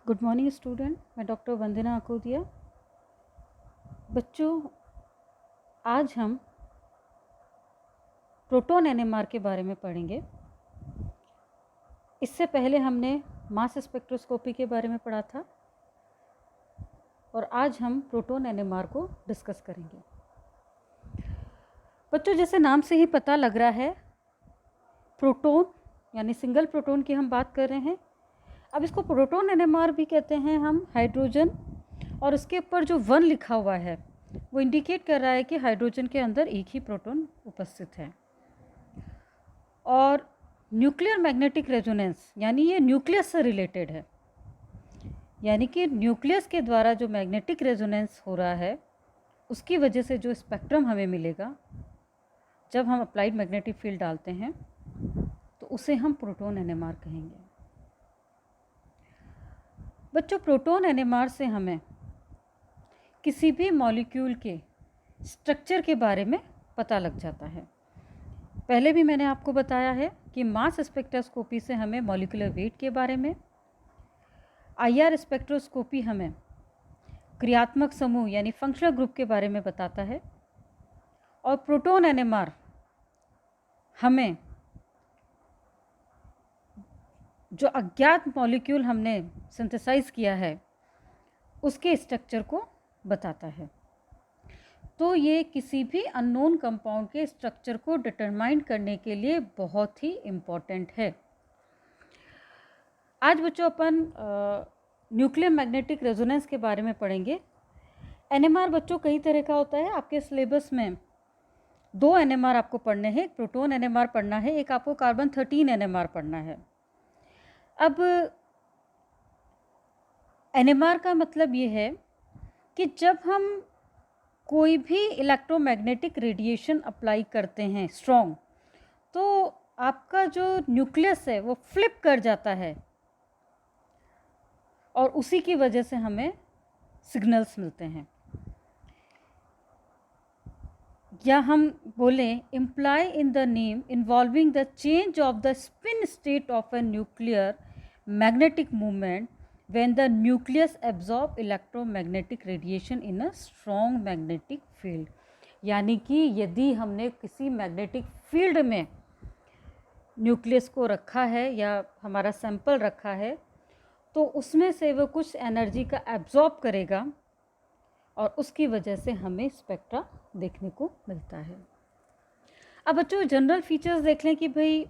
Good morning student, मैं doctor वंदना अकोदिया। बच्चों, आज हम प्रोटॉन एनएमआर के बारे में पढ़ेंगे। इससे पहले हमने मास स्पेक्ट्रोस्कोपी के बारे में पढ़ा था और आज हम प्रोटॉन एनएमआर को डिस्कस करेंगे। बच्चों, जैसे नाम से ही पता लग रहा है, प्रोटॉन यानी सिंगल प्रोटॉन की हम बात कर रहे हैं। अब इसको प्रोटॉन एनएमआर भी कहते हैं हम, हाइड्रोजन, और उसके ऊपर जो 1 लिखा हुआ है वो इंडिकेट कर रहा है कि हाइड्रोजन के अंदर एक ही प्रोटॉन उपस्थित है। और न्यूक्लियर मैग्नेटिक रेजोनेंस यानी ये न्यूक्लियस से रिलेटेड है, यानी कि न्यूक्लियस के द्वारा जो मैग्नेटिक रेजोनेंस हो रहा है उसकी वजह से जो स्पेक्ट्रम हमें मिलेगा जब हम अप्लाइड मैग्नेटिक फील्ड डालते हैं तो उसे हम प्रोटॉन एनएमआर कहेंगे। बच्चों, प्रोटॉन एनएमआर से हमें किसी भी मॉलिक्यूल के स्ट्रक्चर के बारे में पता लग जाता है। पहले भी मैंने आपको बताया है कि मास स्पेक्ट्रोस्कोपी से हमें मॉलिक्यूलर वेट के बारे में, आईआर स्पेक्ट्रोस्कोपी हमें क्रियात्मक समूह यानी फंक्शनल ग्रुप के बारे में बताता है, और प्रोटॉन एनएमआर हमें जो अज्ञात मॉलिक्यूल हमने सिंथेसाइज किया है उसके स्ट्रक्चर को बताता है। तो ये किसी भी अननोन कंपाउंड के स्ट्रक्चर को डिटरमाइन करने के लिए बहुत ही इम्पॉर्टेंट है। आज बच्चों अपन न्यूक्लियर मैग्नेटिक रेजोनेंस के बारे में पढ़ेंगे। एनएमआर बच्चों कई तरह का होता है। आपके सिलेबस में 2 एनएमआर आपको पढ़ने हैं, एक प्रोटॉन एनएमआर पढ़ना है, एक आपको कार्बन 13 एनएमआर पढ़ना है। अब एनएमआर का मतलब ये है कि जब हम कोई भी इलेक्ट्रोमैग्नेटिक रेडिएशन अप्लाई करते हैं स्ट्रॉन्ग, तो आपका जो न्यूक्लियस है वो फ्लिप कर जाता है और उसी की वजह से हमें सिग्नल्स मिलते हैं। या हम बोलें imply in the name involving the change of the spin state of a nuclear magnetic movement when the nucleus absorb electromagnetic radiation in a strong magnetic field। यानी कि यदि हमने किसी मैग्नेटिक फील्ड में न्यूक्लियस को रखा है या हमारा सैंपल रखा है तो उसमें से वो कुछ एनर्जी का एब्जॉर्ब करेगा और उसकी वजह से हमें स्पेक्ट्रा देखने को मिलता है। अब बच्चों, जनरल फीचर्स देख लें कि भाई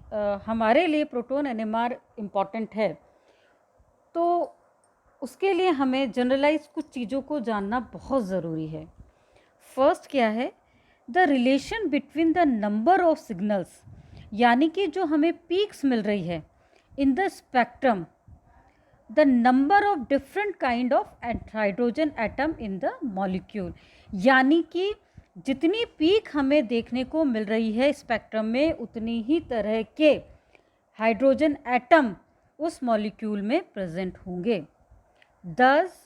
हमारे लिए प्रोटॉन एनएमआर इम्पॉर्टेंट है, तो उसके लिए हमें जनरलाइज कुछ चीज़ों को जानना बहुत ज़रूरी है। फर्स्ट क्या है, the relation between the number of signals, यानी कि जो हमें पीक्स मिल रही है in the spectrum, the number of different kind of hydrogen atom in the molecule, यानी कि जितनी पीक हमें देखने को मिल रही है स्पेक्ट्रम में उतनी ही तरह के हाइड्रोजन एटम उस मॉलिक्यूल में प्रेजेंट होंगे। Thus,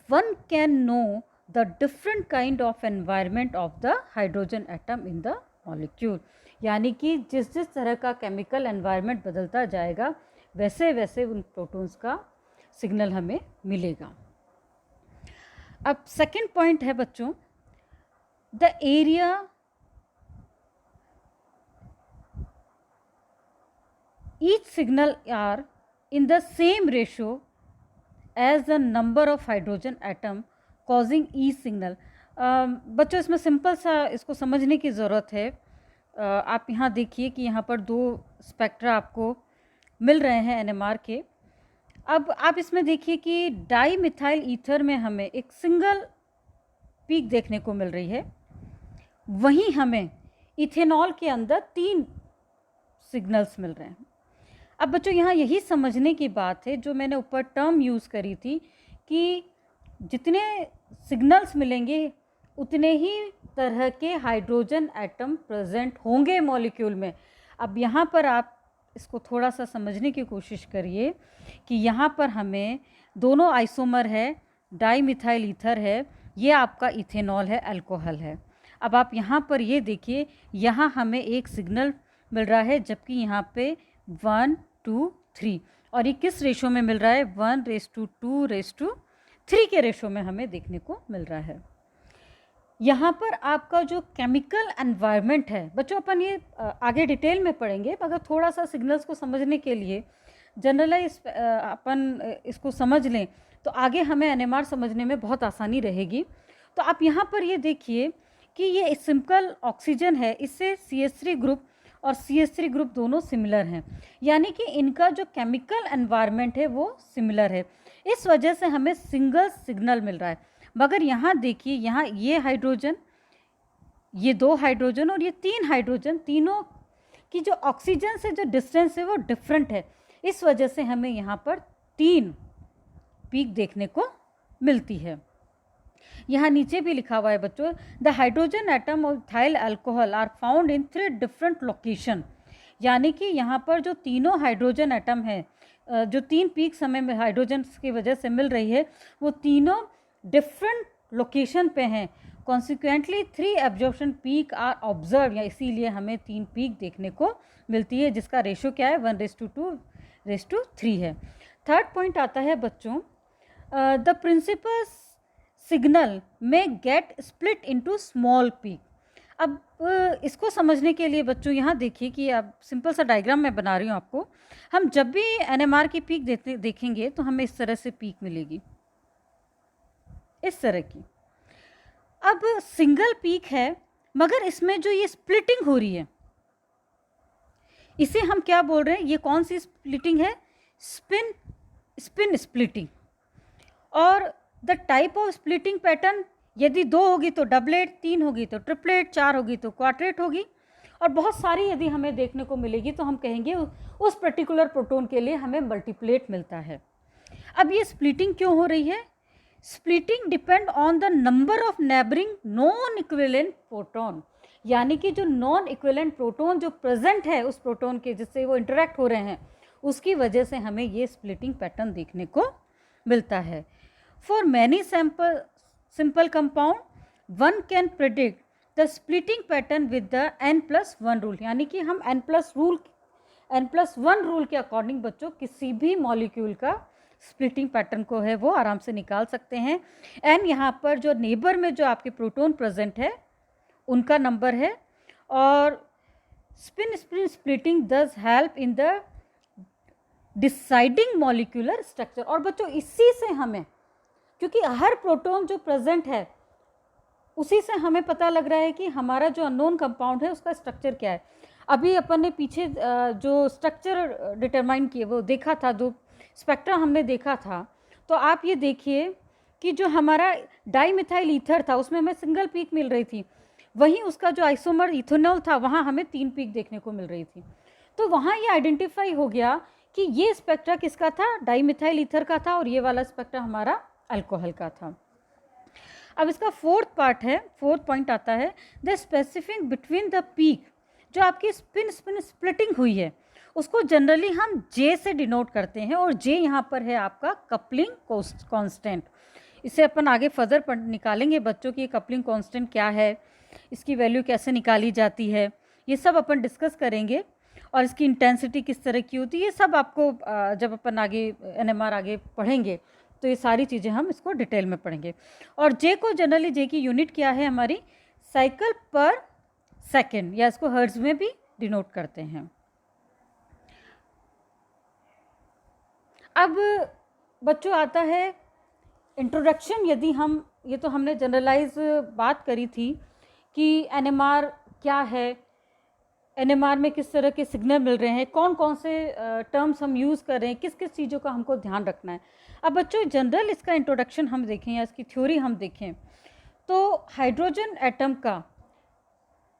one can know the different kind of environment of the hydrogen atom in the molecule। यानी कि जिस जिस तरह का केमिकल एनवायरनमेंट बदलता जाएगा वैसे वैसे उन प्रोटॉन्स का सिग्नल हमें मिलेगा। अब सेकंड पॉइंट है बच्चों, the area each signal are in the same ratio as the number of hydrogen atom causing e signal. बच्चों, इसमें सिंपल सा इसको समझने की ज़रूरत है। आप यहाँ देखिए कि यहाँ पर 2 स्पेक्ट्रा आपको मिल रहे हैं एनएमआर के। अब आप इसमें देखिए कि डाई मिथाइल ईथर में हमें एक सिंगल पीक देखने को मिल रही है, वहीं हमें इथेनॉल के अंदर 3 सिग्नल्स मिल रहे हैं। अब बच्चों, यहाँ यही समझने की बात है जो मैंने ऊपर टर्म यूज़ करी थी कि जितने सिग्नल्स मिलेंगे उतने ही तरह के हाइड्रोजन एटम प्रेजेंट होंगे मॉलिक्यूल में। अब यहाँ पर आप इसको थोड़ा सा समझने की कोशिश करिए कि यहाँ पर हमें दोनों आइसोमर है, डाई मिथाइल ईथर है, ये आपका इथेनॉल है, अल्कोहल है। अब आप यहाँ पर ये देखिए, यहाँ हमें एक सिग्नल मिल रहा है जबकि यहाँ पे 1 2 3 और ये किस रेशो में मिल रहा है, 1:2:3 के रेशो में हमें देखने को मिल रहा है। यहाँ पर आपका जो केमिकल एनवायरनमेंट है बच्चों, अपन ये आगे डिटेल में पढ़ेंगे, मगर थोड़ा सा सिग्नल्स को समझने के लिए जनरलाइज अपन इसको समझ लें तो आगे हमें एनएमआर समझने में बहुत आसानी रहेगी। तो आप यहाँ पर ये देखिए कि ये सिंपल ऑक्सीजन है, इससे CH3 ग्रुप और CH3 ग्रुप दोनों सिमिलर हैं, यानी कि इनका जो केमिकल एनवायरनमेंट है वो सिमिलर है, इस वजह से हमें सिंगल सिग्नल मिल रहा है। मगर यहाँ देखिए, यहाँ ये हाइड्रोजन, ये 2 हाइड्रोजन और ये 3 हाइड्रोजन, तीनों की जो ऑक्सीजन से जो डिस्टेंस है वो डिफरेंट है, इस वजह से हमें यहाँ पर 3 पीक देखने को मिलती है। यहाँ नीचे भी लिखा हुआ है बच्चों, the hydrogen atom of ethyl alcohol are found in 3 different location, यानी कि यहाँ पर जो तीनों हाइड्रोजन एटम है, जो 3 पीक्स हमें हाइड्रोजन की वजह से मिल रही है, वो तीनों डिफरेंट लोकेशन पे हैं। Consequently 3 absorption peak are observe, या इसीलिए हमें 3 पीक देखने को मिलती है, जिसका रेशो क्या है, 1:2:3 है। थर्ड पॉइंट आता है बच्चों, द प्रिंसिपल सिग्नल में get split into small peak. अब इसको समझने के लिए बच्चों यहाँ देखिए कि अब सिंपल सा डायग्राम मैं बना रही हूँ आपको। हम जब भी एनएमआर की पीक देखेंगे तो हमें इस तरह से पीक मिलेगी, इस तरह की। अब सिंगल पीक है, मगर इसमें जो ये स्प्लिटिंग हो रही है, इसे हम क्या बोल रहे हैं, ये कौन सी स्प्लिटिंग है, स्पिन स्प्लिटिंग। और the type of splitting pattern, यदि 2 होगी तो डबलेट, 3 होगी तो ट्रिपलेट, 4 होगी तो क्वाड्रेट होगी, और बहुत सारी यदि हमें देखने को मिलेगी तो हम कहेंगे उस पर्टिकुलर प्रोटोन के लिए हमें मल्टीप्लेट मिलता है। अब ये स्प्लिटिंग क्यों हो रही है, splitting depend on the number of neighbouring non equivalent proton, यानी कि जो नॉन इक्विवेलेंट प्रोटोन जो प्रेजेंट है उस प्रोटोन के जिससे वो इंटरेक्ट हो रहे हैं, उसकी वजह से हमें ये स्प्लिटिंग पैटर्न देखने को मिलता है। For many simple compound one can predict the splitting pattern with the n+1 rule, यानी कि हम n+1 रूल के अकॉर्डिंग बच्चों किसी भी मॉलिक्यूल का स्प्लिटिंग पैटर्न को है वो आराम से निकाल सकते हैं। n यहाँ पर जो नेबर में जो आपके प्रोटोन प्रेजेंट है उनका नंबर है, और spin splitting does help in the deciding molecular structure. और बच्चों इसी से हमें, क्योंकि हर प्रोटोन जो प्रेजेंट है उसी से हमें पता लग रहा है कि हमारा जो अननोन कंपाउंड है उसका स्ट्रक्चर क्या है। अभी अपन ने पीछे जो स्ट्रक्चर डिटरमाइन किए वो देखा था, जो स्पेक्ट्रा हमने देखा था, तो आप ये देखिए कि जो हमारा डाईमिथाइल ईथर था उसमें हमें सिंगल पीक मिल रही थी, वहीं उसका जो आइसोमर इथेनॉल था वहाँ हमें 3 पीक देखने को मिल रही थी। तो वहाँ ये आइडेंटिफाई हो गया कि ये स्पेक्ट्रा किसका था, डाईमिथाइल ईथर का था, और ये वाला स्पेक्ट्रा हमारा अल्कोहल का था। अब इसका फोर्थ पॉइंट आता है, the specific between the peak, जो आपकी स्पिन स्प्लिटिंग हुई है उसको जनरली हम जे से डिनोट करते हैं, और जे यहाँ पर है आपका कपलिंग कांस्टेंट। इसे अपन आगे फर्दर निकालेंगे बच्चों की कपलिंग कांस्टेंट क्या है, इसकी वैल्यू कैसे निकाली जाती है, ये सब अपन डिस्कस करेंगे, और इसकी इंटेंसिटी किस तरह की होती है, ये सब आपको जब अपन आगे एनएमआर आगे पढ़ेंगे तो ये सारी चीज़ें हम इसको डिटेल में पढ़ेंगे। और जे को जनरली, जे की यूनिट क्या है हमारी, साइकिल पर सेकेंड, या इसको हर्ट्ज में भी डिनोट करते हैं। अब बच्चों आता है इंट्रोडक्शन। यदि हम, ये तो हमने जनरलाइज बात करी थी कि एनएमआर क्या है, एनएमआर में किस तरह के सिग्नल मिल रहे हैं, कौन कौन से टर्म्स हम यूज़ कर रहे हैं, किस किस चीज़ों का हमको ध्यान रखना है। अब बच्चों जनरल इसका इंट्रोडक्शन हम देखें या इसकी थ्योरी हम देखें तो हाइड्रोजन एटम का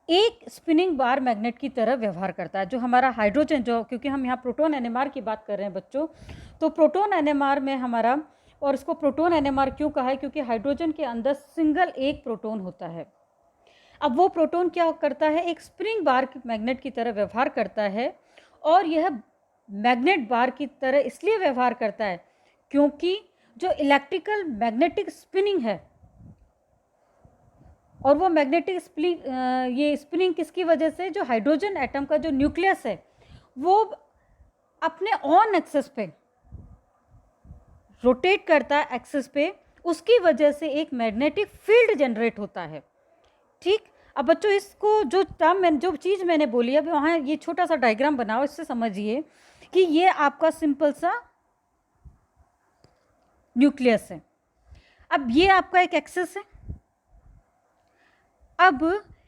एक स्पिनिंग बार मैग्नेट की तरह व्यवहार करता है। जो हमारा हाइड्रोजन, जो क्योंकि हम यहाँ प्रोटॉन एनएमआर की बात कर रहे हैं बच्चों, तो प्रोटॉन एनएमआर में हमारा, और इसको प्रोटॉन एनएमआर क्यों कहा है, क्योंकि हाइड्रोजन के अंदर सिंगल एक प्रोटॉन होता है। अब वो प्रोटॉन क्या करता है, एक स्प्रिंग बार मैग्नेट की तरह व्यवहार करता है, और यह मैग्नेट बार की तरह इसलिए व्यवहार करता है क्योंकि जो इलेक्ट्रिकल मैग्नेटिक स्पिनिंग है, और वो मैग्नेटिक ये स्पिनिंग किसकी वजह से, जो हाइड्रोजन एटम का जो न्यूक्लियस है वो अपने ऑन एक्सिस पे रोटेट करता है, एक्सिस पे, उसकी वजह से एक मैग्नेटिक फील्ड जनरेट होता है। ठीक, अब बच्चों इसको जो जो चीज़ मैंने बोली अब वहाँ ये छोटा सा डायग्राम बनाओ, इससे समझिए कि ये आपका सिंपल सा न्यूक्लियस है। अब ये आपका एक एक्सिस है। अब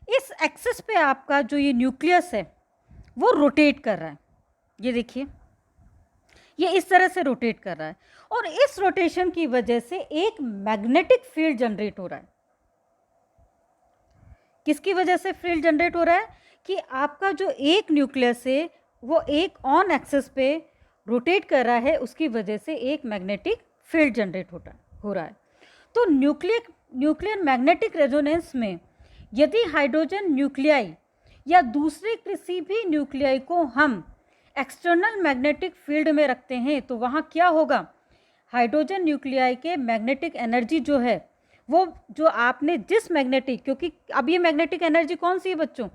इस एक्सिस पे आपका जो ये न्यूक्लियस है वो रोटेट कर रहा है। ये देखिए, ये इस तरह से रोटेट कर रहा है और इस रोटेशन की वजह से एक मैग्नेटिक फील्ड जनरेट हो रहा है। किसकी वजह से फील्ड जनरेट हो रहा है कि आपका जो एक न्यूक्लियस है वो एक ऑन एक्सिस पे रोटेट कर रहा है, उसकी वजह से एक मैग्नेटिक फील्ड जनरेट हो रहा है। तो न्यूक्लियर मैग्नेटिक रेजोनेंस में यदि हाइड्रोजन न्यूक्लियाई या दूसरे किसी भी न्यूक्लियाई को हम एक्सटर्नल मैग्नेटिक फील्ड में रखते हैं तो वहाँ क्या होगा, हाइड्रोजन न्यूक्लियाई के मैग्नेटिक एनर्जी जो है वो जो आपने जिस मैग्नेटिक, क्योंकि अब ये मैग्नेटिक एनर्जी कौन सी है बच्चों,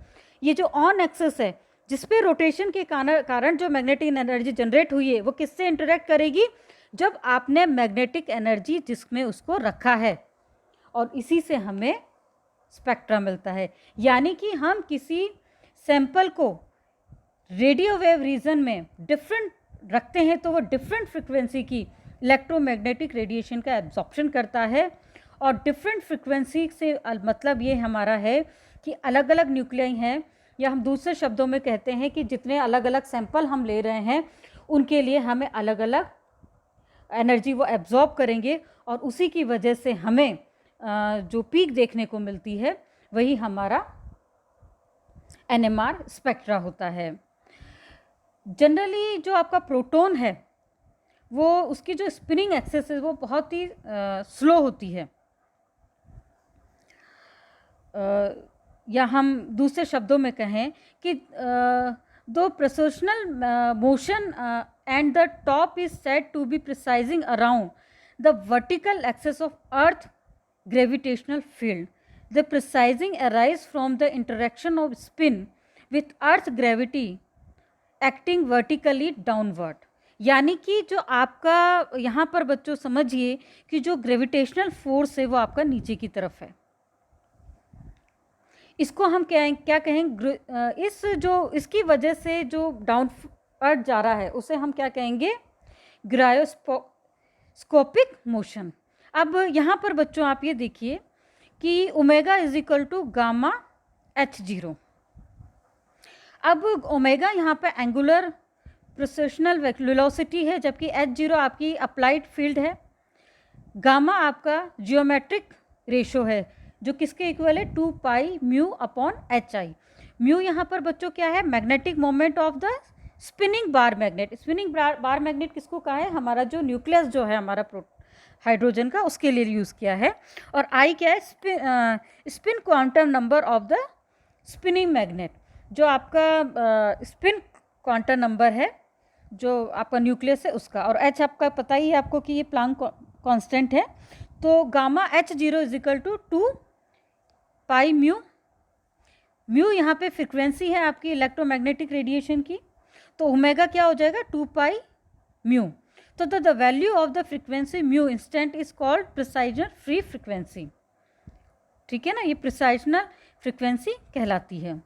ये जो ऑन एक्सिस है जिस पे रोटेशन के कारण जो मैग्नेटिक एनर्जी जनरेट हुई है वो किससे इंटरेक्ट करेगी, जब आपने मैग्नेटिक एनर्जी जिसमें उसको रखा है, और इसी से हमें स्पेक्ट्रा मिलता है। यानी कि हम किसी सैंपल को रेडियो वेव रीजन में डिफरेंट रखते हैं तो वो डिफरेंट फ्रिक्वेंसी की इलेक्ट्रोमैग्नेटिक रेडिएशन का एब्जॉर्प्शन करता है, और डिफरेंट फ्रिक्वेंसी से मतलब ये हमारा है कि अलग अलग न्यूक्लियाई हैं, या हम दूसरे शब्दों में कहते हैं कि जितने अलग अलग सैंपल हम ले रहे हैं उनके लिए हमें अलग अलग एनर्जी वो एब्जॉर्ब करेंगे, और उसी की वजह से हमें जो पीक देखने को मिलती है वही हमारा एनएमआर स्पेक्ट्रा होता है। जनरली जो आपका प्रोटॉन है वो उसकी जो स्पिनिंग एक्सिस है वो बहुत ही स्लो होती है, या हम दूसरे शब्दों में कहें कि दो precessional motion and the top is said to be precessing around the vertical axis of earth gravitational field. The precising arise from the interaction of spin with earth gravity acting vertically downward. यानी कि जो आपका यहाँ पर बच्चों समझिए कि जो ग्रेविटेशनल फोर्स है वो आपका नीचे की तरफ है, इसको हम क्या कहेंगे, इस जो इसकी वजह से जो डाउनवर्ड जा रहा है उसे हम क्या कहेंगे, ग्रायोस्कोपिक मोशन। अब यहाँ पर बच्चों आप ये देखिए कि omega is equal to gamma H0। अब ओमेगा यहाँ पे एंगुलर प्रोसेशनल वेलोसिटी है, जबकि H0 आपकी अप्लाइड फील्ड है। गामा आपका जियोमेट्रिक रेशो है जो किसके इक्वल है, 2 pi mu upon HI। Mu यहाँ पर बच्चों क्या है, magnetic moment of the spinning bar magnet. Spinning bar magnet किसको कहा है, हमारा जो न्यूक्लियस जो है हमारा हाइड्रोजन का, उसके लिए यूज़ किया है। और आई क्या है, spin quantum number of the spinning magnet, जो आपका स्पिन क्वांटम नंबर है जो आपका न्यूक्लियस है उसका। और एच आपका पता ही है आपको कि ये प्लांक कांस्टेंट है, तो gamma H0 is equal to 2 pi mu. Mu यहाँ पे फ्रिक्वेंसी है आपकी इलेक्ट्रोमैग्नेटिक रेडिएशन की, तो ओमेगा क्या हो जाएगा, 2 पाई म्यू। तो the value of the frequency mu instant is called precession free frequency. ठीक है ना, ये प्रिसाइजनल फ्रीक्वेंसी कहलाती है।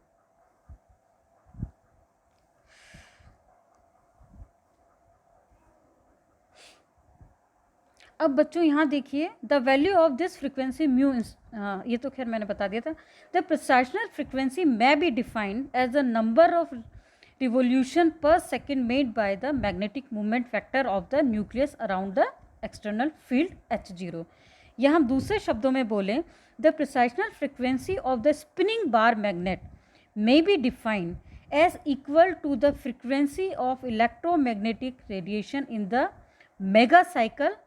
अब बच्चों यहाँ देखिए, the value of this frequency mu, ये तो खैर मैंने बता दिया था। The precessional frequency may be defined as the number of revolution per second made by the magnetic moment vector of the nucleus around the external field H0। या हम दूसरे शब्दों में बोलें, the precessional frequency of the spinning bar magnet may be defined as equal to the frequency of electromagnetic radiation in the megacycle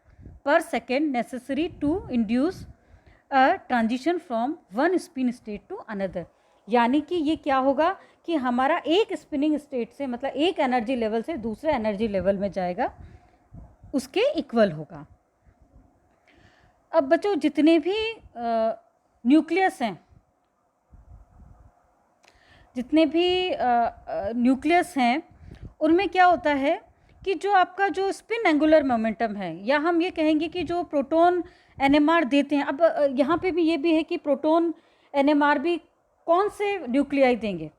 per second necessary to induce a transition from one spin state to another। यानी कि ये क्या होगा कि हमारा एक spinning state से, मतलब एक एनर्जी लेवल से दूसरे एनर्जी लेवल में जाएगा, उसके इक्वल होगा। अब बच्चों जितने भी न्यूक्लियस हैं, जितने भी न्यूक्लियस हैं उनमें क्या होता है कि जो आपका जो स्पिन एंगुलर मोमेंटम है, या हम ये कहेंगे कि जो प्रोटॉन एनएमआर देते हैं, अब यहाँ पे भी ये भी है कि प्रोटॉन एनएमआर भी कौन से न्यूक्लियाई देंगे,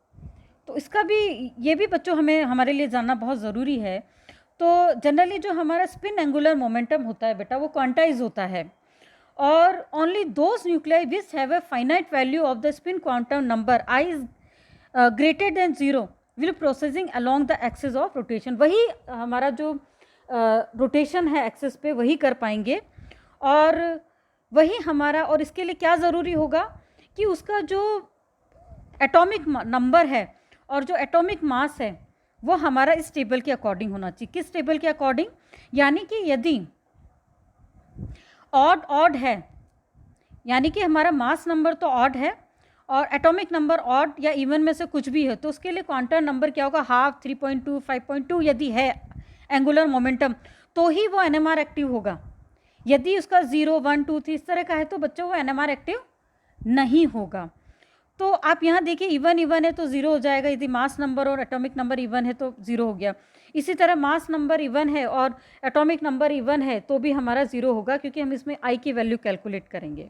तो इसका भी ये भी बच्चों हमारे लिए जानना बहुत ज़रूरी है। तो जनरली जो हमारा स्पिन एंगुलर मोमेंटम होता है बेटा, वो क्वांटाइज होता है, और only those nuclei which have a finite value of the spin quantum number I is greater than zero will processing along the axis of rotation. वही हमारा जो रोटेशन है एक्सिस पे, वही कर पाएंगे, और वही हमारा, और इसके लिए क्या ज़रूरी होगा कि उसका जो एटॉमिक नंबर है और जो एटॉमिक मास है वो हमारा इस टेबल के अकॉर्डिंग होना चाहिए। किस टेबल के अकॉर्डिंग? यानी कि यदि ऑड है, यानी कि हमारा मास नंबर तो ऑड है और एटॉमिक नंबर ऑड या इवन में से कुछ भी है, तो उसके लिए क्वांटम नंबर क्या होगा? हाफ, 3.2, 5.2 यदि है एंगुलर मोमेंटम, तो ही वो एनएमआर एक्टिव होगा। यदि उसका 0, 1, 2, 3 इस तरह का है तो बच्चों वो एनएमआर एक्टिव नहीं होगा। तो आप यहाँ देखिए, इवन है तो 0 हो जाएगा, यदि मास नंबर और एटॉमिक नंबर इवन है तो 0 हो गया। इसी तरह मास नंबर इवन है और एटॉमिक नंबर इवन है तो भी हमारा 0 होगा, क्योंकि हम इसमें आई की वैल्यू कैलकुलेट करेंगे।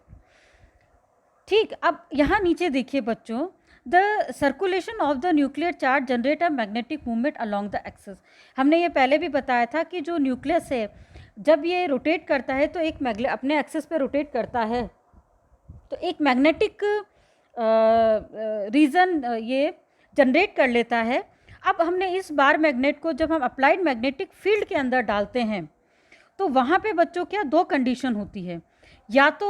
ठीक, अब यहाँ नीचे देखिए बच्चों, the circulation of the nuclear charge generate a magnetic movement along the axis. हमने ये पहले भी बताया था कि जो न्यूक्लियस है जब ये रोटेट करता है तो एक अपने एक्सिस पे रोटेट करता है, तो एक मैग्नेटिक रीजन ये जनरेट कर लेता है। अब हमने इस बार मैग्नेट को जब हम अप्लाइड मैग्नेटिक फील्ड के अंदर डालते हैं तो वहाँ पे बच्चों क्या दो कंडीशन होती है, या तो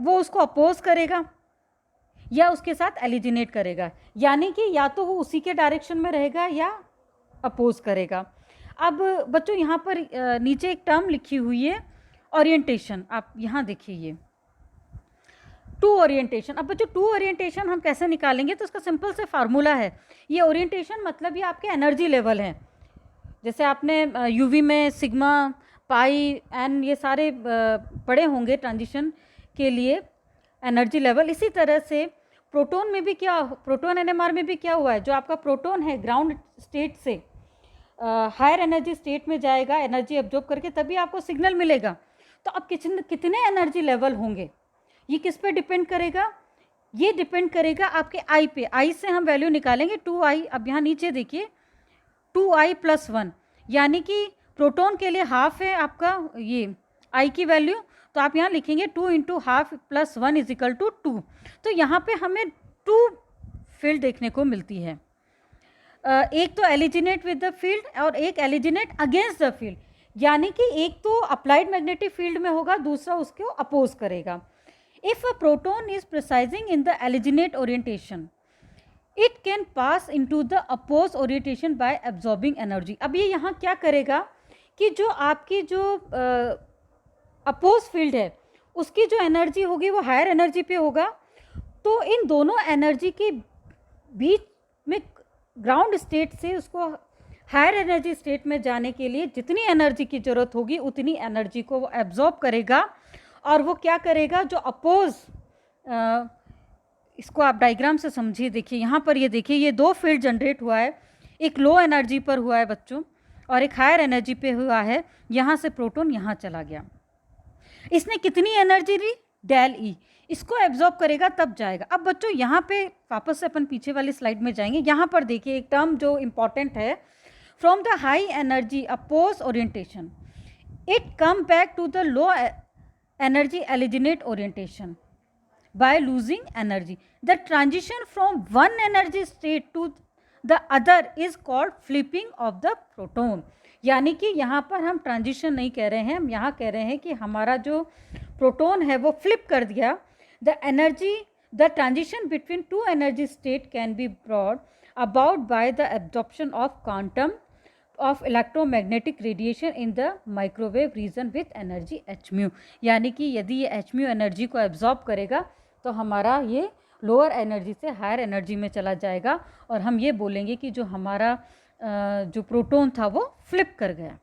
वो उसको अपोज करेगा या उसके साथ एलिजिनेट करेगा, यानी कि या तो वो उसी के डायरेक्शन में रहेगा या अपोज करेगा। अब बच्चों यहाँ पर नीचे एक टर्म लिखी हुई है ओरिएंटेशन, आप यहाँ देखिए ये टू ओरिएंटेशन। अब बच्चों टू ओरिएंटेशन हम कैसे निकालेंगे? तो उसका सिंपल से फार्मूला है, ये ओरिएंटेशन मतलब ये आपके एनर्जी लेवल हैं। जैसे आपने यूवी में सिग्मा, पाई, एन ये सारे पढ़े होंगे ट्रांजिशन के लिए एनर्जी लेवल। इसी तरह से प्रोटॉन में भी क्या, प्रोटॉन एनएमआर में भी क्या हुआ है, जो आपका प्रोटॉन है ग्राउंड स्टेट से हायर एनर्जी स्टेट में जाएगा एनर्जी एब्जॉर्ब करके, तभी आपको सिग्नल मिलेगा। तो अब कितने एनर्जी लेवल होंगे, ये किस पे डिपेंड करेगा? ये डिपेंड करेगा आपके आई पे। आई से हम वैल्यू निकालेंगे 2i। अब यहाँ नीचे देखिए 2i + 1, यानी कि प्रोटॉन के लिए हाफ है आपका ये आई की वैल्यू, तो आप यहाँ लिखेंगे 2 × ½ + 1 = 2। तो यहाँ पे हमें 2 फील्ड देखने को मिलती है, एक तो एलिजिनेट विद द फील्ड और एक एलिजिनेट अगेंस्ट द फील्ड, यानी कि एक तो अप्लाइड मैग्नेटिक फील्ड में होगा, दूसरा उसको अपोज करेगा। If a proton is precising in the alginate orientation, it can pass into the opposed orientation by absorbing energy। अब ये यहाँ क्या करेगा कि जो आपकी जो अपोज फील्ड है उसकी जो एनर्जी होगी वो हायर एनर्जी पे होगा, तो इन दोनों एनर्जी के बीच में ग्राउंड स्टेट से उसको हायर एनर्जी स्टेट में जाने के लिए जितनी एनर्जी की ज़रूरत होगी उतनी एनर्जी को वो एब्जॉर्ब करेगा, और वो क्या करेगा, जो अपोज, इसको आप डायग्राम से समझिए। देखिए यहाँ पर ये देखिए, ये दो फील्ड जनरेट हुआ है, एक लो एनर्जी पर हुआ है बच्चों और एक हायर एनर्जी पे हुआ है। यहाँ से प्रोटॉन यहाँ चला गया, इसने कितनी एनर्जी ली? ΔE। इसको एब्जॉर्ब करेगा तब जाएगा। अब बच्चों यहाँ पे वापस से अपन पीछे वाली स्लाइड में जाएंगे। यहाँ पर देखिए एक टर्म जो इम्पॉर्टेंट है, from the high energy oppose orientation it come back to the low energy alginate orientation by losing energy. The transition from one energy state to the other is called flipping of the proton। यानी कि यहाँ पर हम transition नहीं कह रहे हैं, हम यहाँ कह रहे हैं कि हमारा जो प्रोटॉन है वो फ्लिप कर दिया। the transition between two energy state can be brought about by the absorption of quantum of electromagnetic radiation in the microwave region with energy hmu। यानी कि यदि ये hmu एनर्जी को एब्जॉर्ब करेगा तो हमारा ये लोअर एनर्जी से हायर एनर्जी में चला जाएगा, और हम ये बोलेंगे कि जो हमारा जो प्रोटॉन था वो फ्लिप कर गया।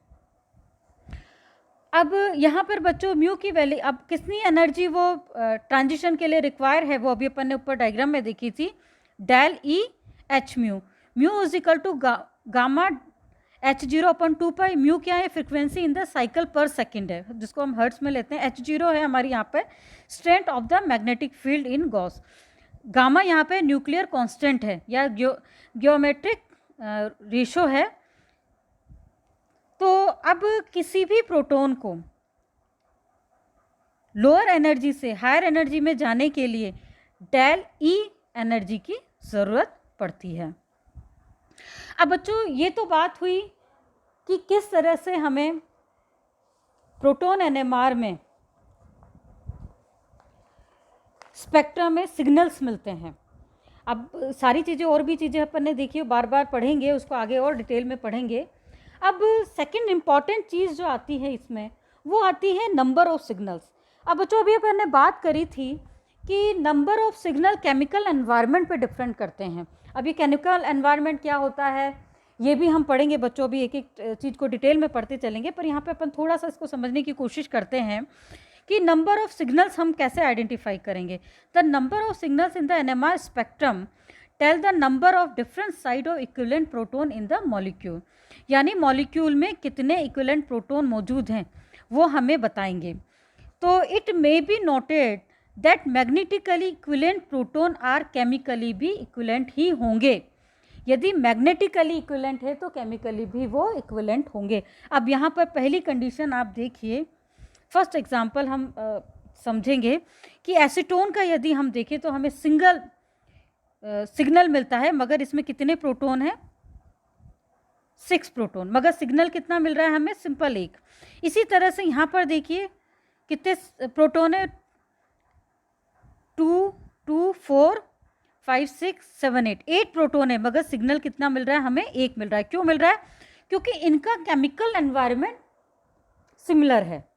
अब यहाँ पर बच्चों म्यू की वैल्यू, अब कितनी एनर्जी वो ट्रांजिशन के लिए रिक्वायर है वो अभी अपन ने ऊपर डायग्राम में देखी थी, ΔE hmu। Mu = gamma H0/2 mu क्या है, फ्रिक्वेंसी इन द साइकिल पर सेकेंड है, जिसको हम हर्ट्स में लेते हैं। H0 है हमारी यहाँ पे strength of the magnetic field in Gauss. Gamma यहाँ पे न्यूक्लियर कांस्टेंट है या जियोमेट्रिक रेशो है। तो अब किसी भी प्रोटॉन को लोअर एनर्जी से हायर एनर्जी में जाने के लिए डेल ई एनर्जी की ज़रूरत पड़ती है। अब बच्चों ये तो बात हुई कि किस तरह से हमें प्रोटॉन एनएमआर में स्पेक्ट्रम में सिग्नल्स मिलते हैं। अब सारी चीज़ें और भी चीज़ें अपन ने देखी, बार बार पढ़ेंगे उसको, आगे और डिटेल में पढ़ेंगे। अब सेकंड इम्पॉर्टेंट चीज़ जो आती है इसमें, वो आती है नंबर ऑफ सिग्नल्स। अब बच्चों अभी अपन ने बात करी थी कि number of signal chemical environment पे डिफरेंट करते हैं। अब ये केमिकल एनवायरनमेंट क्या होता है ये भी हम पढ़ेंगे बच्चों, अभी एक एक चीज़ को डिटेल में पढ़ते चलेंगे, पर यहाँ पे अपन थोड़ा सा इसको समझने की कोशिश करते हैं कि नंबर ऑफ सिग्नल्स हम कैसे आइडेंटिफाई करेंगे। The number of signals in the NMR spectrum tell the number of different side of equivalent proton in the molecule, यानी मॉलिक्यूल में कितने इक्विवेलेंट प्रोटॉन मौजूद हैं वो हमें बताएंगे। तो it may be noted that magnetically equivalent proton are chemically भी इक्विवेलेंट ही होंगे। यदि मैग्नेटिकली इक्विवेलेंट है तो केमिकली भी वो इक्विवेलेंट होंगे। अब यहाँ पर पहली कंडीशन आप देखिए, फर्स्ट एग्जांपल हम समझेंगे कि एसीटोन का यदि हम देखें तो हमें सिंगल सिग्नल मिलता है, मगर इसमें कितने प्रोटॉन हैं, 6 प्रोटॉन, मगर सिग्नल कितना मिल रहा है हमें, सिंपल 1। इसी तरह से यहाँ पर देखिए कितने प्रोटॉन है, 2, 2, 4, 5, 6, 7, 8 प्रोटॉन है, मगर सिग्नल कितना मिल रहा है हमें, 1 मिल रहा है। क्यों मिल रहा है, क्योंकि इनका केमिकल एनवायरनमेंट सिमिलर है।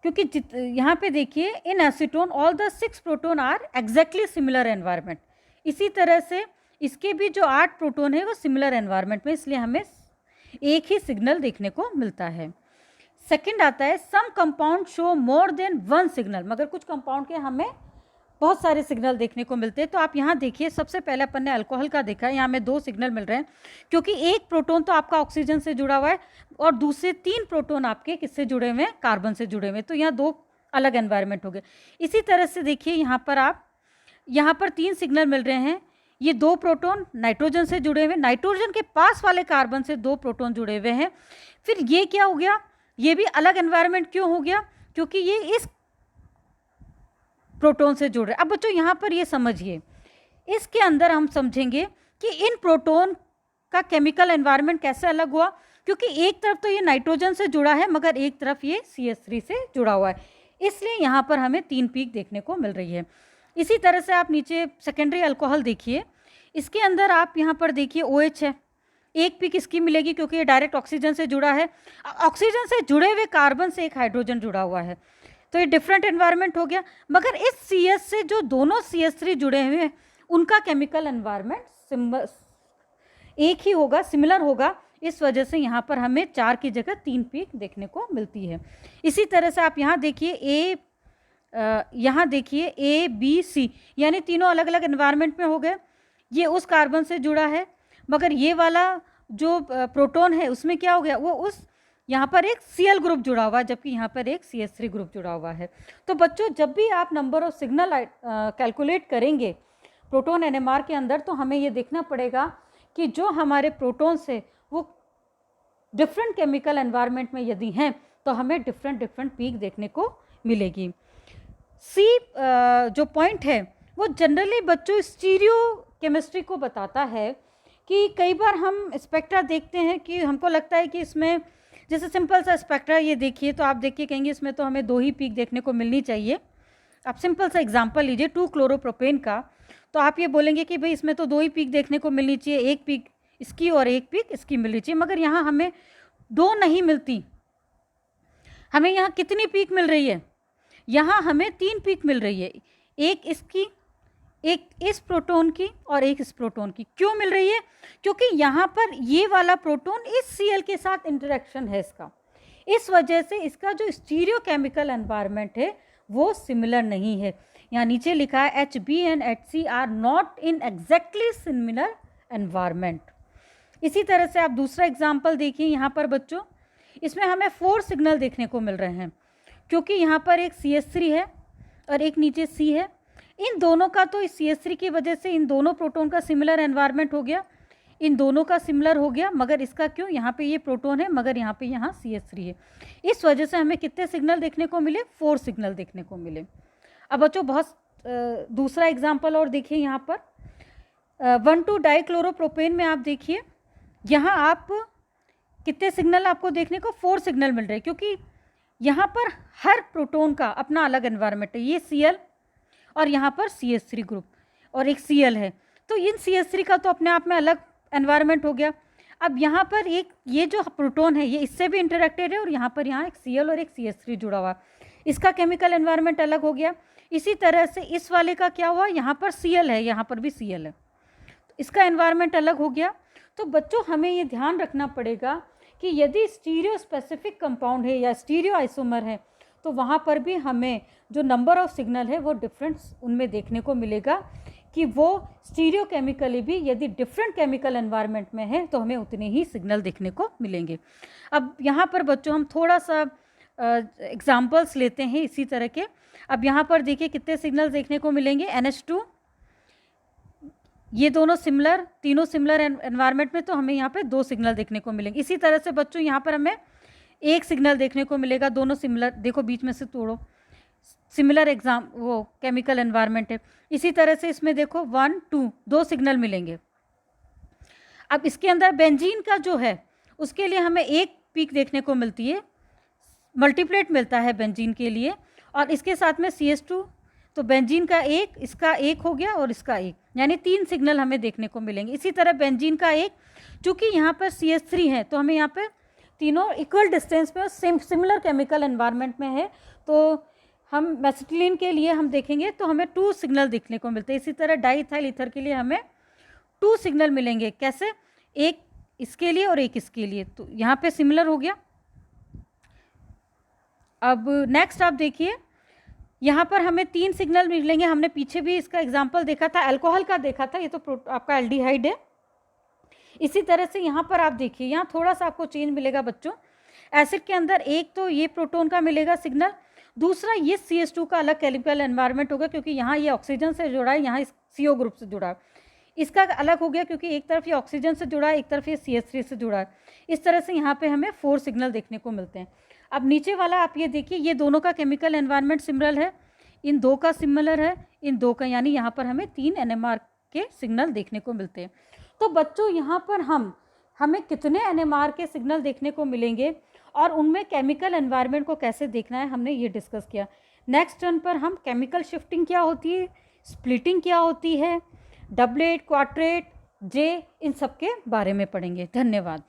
क्योंकि यहाँ पे देखिए in acetone all the 6 proton are exactly similar environment. इसी तरह से इसके भी जो 8 प्रोटॉन है वो सिमिलर एनवायरनमेंट में, इसलिए हमें एक ही सिग्नल देखने को मिलता है। सेकंड आता है some compound show more than 1 signal, मगर कुछ कंपाउंड के हमें बहुत सारे सिग्नल देखने को मिलते हैं। तो आप यहाँ देखिए, सबसे पहले अपन ने अल्कोहल का देखा है, यहाँ हमें 2 सिग्नल मिल रहे हैं, क्योंकि एक प्रोटॉन तो आपका ऑक्सीजन से जुड़ा हुआ है और दूसरे 3 प्रोटॉन आपके किससे जुड़े हुए हैं, कार्बन से जुड़े हुए हैं। तो यहाँ 2 अलग एनवायरनमेंट हो गए। इसी तरह से देखिए यहाँ पर आप, यहाँ पर 3 सिग्नल मिल रहे हैं, ये 2 प्रोटॉन नाइट्रोजन से जुड़े हुए, नाइट्रोजन के पास वाले कार्बन से 2 प्रोटॉन जुड़े हुए हैं। फिर ये क्या हो गया, ये भी अलग एनवायरनमेंट क्यों हो गया, क्योंकि ये इस प्रोटॉन से जुड़ रहे हैं। अब बच्चों यहाँ पर ये समझिए, इसके अंदर हम समझेंगे कि इन प्रोटॉन का केमिकल एनवायरनमेंट कैसे अलग हुआ, क्योंकि एक तरफ तो ये नाइट्रोजन से जुड़ा है मगर एक तरफ ये CH3 से जुड़ा हुआ है, इसलिए यहाँ पर हमें 3 पीक देखने को मिल रही है। इसी तरह से आप नीचे सेकेंडरी अल्कोहल देखिए, इसके अंदर आप यहाँ पर देखिए OH है, एक पीक इसकी मिलेगी क्योंकि ये डायरेक्ट ऑक्सीजन से जुड़ा है। ऑक्सीजन से जुड़े हुए कार्बन से एक हाइड्रोजन जुड़ा हुआ है, तो ये डिफरेंट एनवायरनमेंट हो गया। मगर इस CH से जो दोनों CH3 जुड़े हुए हैं उनका केमिकल एनवायरनमेंट एक ही होगा, सिमिलर होगा, इस वजह से यहाँ पर हमें 4 की जगह 3 पीक देखने को मिलती है। इसी तरह से आप यहाँ देखिए यहाँ देखिए A, B, C, यानी तीनों अलग अलग एनवायरनमेंट में हो गए। ये उस कार्बन से जुड़ा है, मगर ये वाला जो प्रोटॉन है उसमें क्या हो गया, वो उस यहाँ पर एक Cl ग्रुप जुड़ा हुआ है, जबकि यहाँ पर एक CH3 ग्रुप जुड़ा हुआ है। तो बच्चों जब भी आप नंबर ऑफ सिग्नल कैलकुलेट करेंगे प्रोटॉन NMR के अंदर, तो हमें ये देखना पड़ेगा कि जो हमारे प्रोटॉन्स है वो डिफरेंट केमिकल एनवायरनमेंट में यदि हैं तो हमें डिफरेंट पीक देखने को मिलेगी। जो पॉइंट है वो जनरली बच्चों स्टीरियो केमिस्ट्री को बताता है कि कई बार हम स्पेक्ट्रा देखते हैं कि हमको लगता है कि इसमें, जैसे सिंपल सा स्पेक्ट्रा ये देखिए, तो आप देखिए कहेंगे इसमें तो हमें 2 ही पीक देखने को मिलनी चाहिए। आप सिंपल सा एग्जांपल लीजिए 2-क्लोरोप्रोपेन का, तो आप ये बोलेंगे कि भाई इसमें तो 2 ही पीक देखने को मिलनी चाहिए, एक पीक इसकी और एक पीक इसकी मिलनी चाहिए, मगर यहाँ हमें 2 नहीं मिलती। हमें यहाँ कितनी पीक मिल रही है, यहाँ हमें 3 पीक मिल रही है, एक इसकी, एक इस प्रोटॉन की और एक इस प्रोटॉन की। क्यों मिल रही है, क्योंकि यहाँ पर ये वाला प्रोटॉन इस Cl के साथ इंटरेक्शन है इसका, इस वजह से इसका जो स्टीरियो केमिकल एनवायरनमेंट है वो सिमिलर नहीं है। यहाँ नीचे लिखा है HB and HC are not in exactly similar environment. इसी तरह से आप दूसरा एग्जाम्पल देखिए यहाँ पर बच्चों, इसमें हमें 4 सिग्नल देखने को मिल रहे हैं, क्योंकि यहाँ पर एक CH3 है और एक नीचे C है। इन दोनों का तो इस CH3 की वजह से इन दोनों प्रोटॉन का सिमिलर एनवायरनमेंट हो गया, इन दोनों का सिमिलर हो गया, मगर इसका क्यों, यहाँ पे ये प्रोटॉन है मगर यहाँ पे यहाँ CH3 है। इस वजह से हमें कितने सिग्नल देखने को मिले, 4 सिग्नल देखने को मिले। अब बच्चों बहुत दूसरा एग्जाम्पल और देखिए यहाँ पर 1,2 डाइक्लोरोप्रोपेन में आप देखिए यहाँ आप कितने सिग्नल आपको देखने को, 4 सिग्नल मिल रहे हैं, क्योंकि यहाँ पर हर प्रोटॉन का अपना अलग एनवायरनमेंट है। ये Cl और यहाँ पर CH3 ग्रुप और एक Cl है, तो इन CH3 का तो अपने आप में अलग एनवायरनमेंट हो गया। अब यहाँ पर एक ये जो प्रोटॉन है ये इससे भी इंटरेक्टेड है और यहाँ पर यहाँ एक Cl और एक CH3 जुड़ा हुआ, इसका केमिकल एनवायरनमेंट अलग हो गया। इसी तरह से इस वाले का क्या हुआ, यहाँ पर Cl है, यहाँ पर भी Cl है, तो इसका एनवायरनमेंट अलग हो गया। तो बच्चों हमें ये ध्यान रखना पड़ेगा कि यदि स्टीरियो स्पेसिफिक कंपाउंड है या स्टीरियो आइसोमर है तो वहाँ पर भी हमें जो नंबर ऑफ सिग्नल है वो डिफरेंस उनमें देखने को मिलेगा, कि वो स्टीरियो केमिकली भी यदि डिफरेंट केमिकल एनवायरनमेंट में है तो हमें उतने ही सिग्नल देखने को मिलेंगे। अब यहाँ पर बच्चों हम थोड़ा सा एग्जाम्पल्स लेते हैं इसी तरह के। अब यहाँ पर देखिए कितने सिग्नल देखने को मिलेंगे, NH2, ये दोनों सिमिलर, तीनों सिमिलर एनवायरनमेंट में, तो हमें यहाँ पे 2 सिग्नल देखने को मिलेंगे। इसी तरह से बच्चों यहाँ पर हमें 1 सिग्नल देखने को मिलेगा, दोनों सिमिलर, देखो बीच में से तोड़ो, सिमिलर वो केमिकल एनवायरनमेंट है। इसी तरह से इसमें देखो 1, 2 सिग्नल मिलेंगे। अब इसके अंदर बेंजीन का जो है उसके लिए हमें 1 पीक देखने को मिलती है, मल्टीप्लेट मिलता है बेंजीन के लिए, और इसके साथ में CH2, तो बेंजीन का 1, इसका 1 हो गया और इसका 1, यानी 3 सिग्नल हमें देखने को मिलेंगे। इसी तरह बेंजीन का 1, चूँकि यहाँ पर CH3 है तो हमें यहाँ पर तीनों इक्वल डिस्टेंस पे और सिमिलर केमिकल एनवायरनमेंट में है, तो हम मेसिटिलीन के लिए हम देखेंगे तो हमें 2 सिग्नल देखने को मिलते हैं। इसी तरह डाईइथाइल ईथर के लिए हमें 2 सिग्नल मिलेंगे, कैसे, 1 इसके लिए और 1 इसके लिए, तो यहाँ पे सिमिलर हो गया। अब नेक्स्ट आप देखिए यहाँ पर हमें 3 सिग्नल मिलेंगे। हमने पीछे भी इसका एग्जाम्पल देखा था, अल्कोहल का देखा था, ये तो आपका एल्डिहाइड है। इसी तरह से यहाँ पर आप देखिए, यहाँ थोड़ा सा आपको चेंज मिलेगा बच्चों। एसिड के अंदर एक तो ये प्रोटॉन का मिलेगा सिग्नल, दूसरा ये CH2 का अलग केमिकल एनवायरनमेंट होगा, क्योंकि यहाँ ये ऑक्सीजन से जुड़ा है, यहाँ इस CO ग्रुप से जुड़ा है, इसका अलग हो गया क्योंकि एक तरफ ये ऑक्सीजन से जुड़ा है, एक तरफ ये CH3 से जुड़ा है। इस तरह से यहाँ पे हमें 4 सिग्नल देखने को मिलते हैं। अब नीचे वाला आप ये देखिए, ये दोनों का केमिकल एनवायरनमेंट सिमिलर है, इन 2 का सिमिलर है, इन 2 का, यानी यहाँ पर हमें 3 NMR के सिग्नल देखने को मिलते हैं। तो बच्चों यहाँ पर हमें कितने NMR के सिग्नल देखने को मिलेंगे और उनमें केमिकल एनवायरनमेंट को कैसे देखना है, हमने ये डिस्कस किया। नेक्स्ट टर्न पर हम केमिकल शिफ्टिंग क्या होती है, स्प्लिटिंग क्या होती है, डबलेट, क्वार्टेट, J, इन सब के बारे में पढ़ेंगे। धन्यवाद।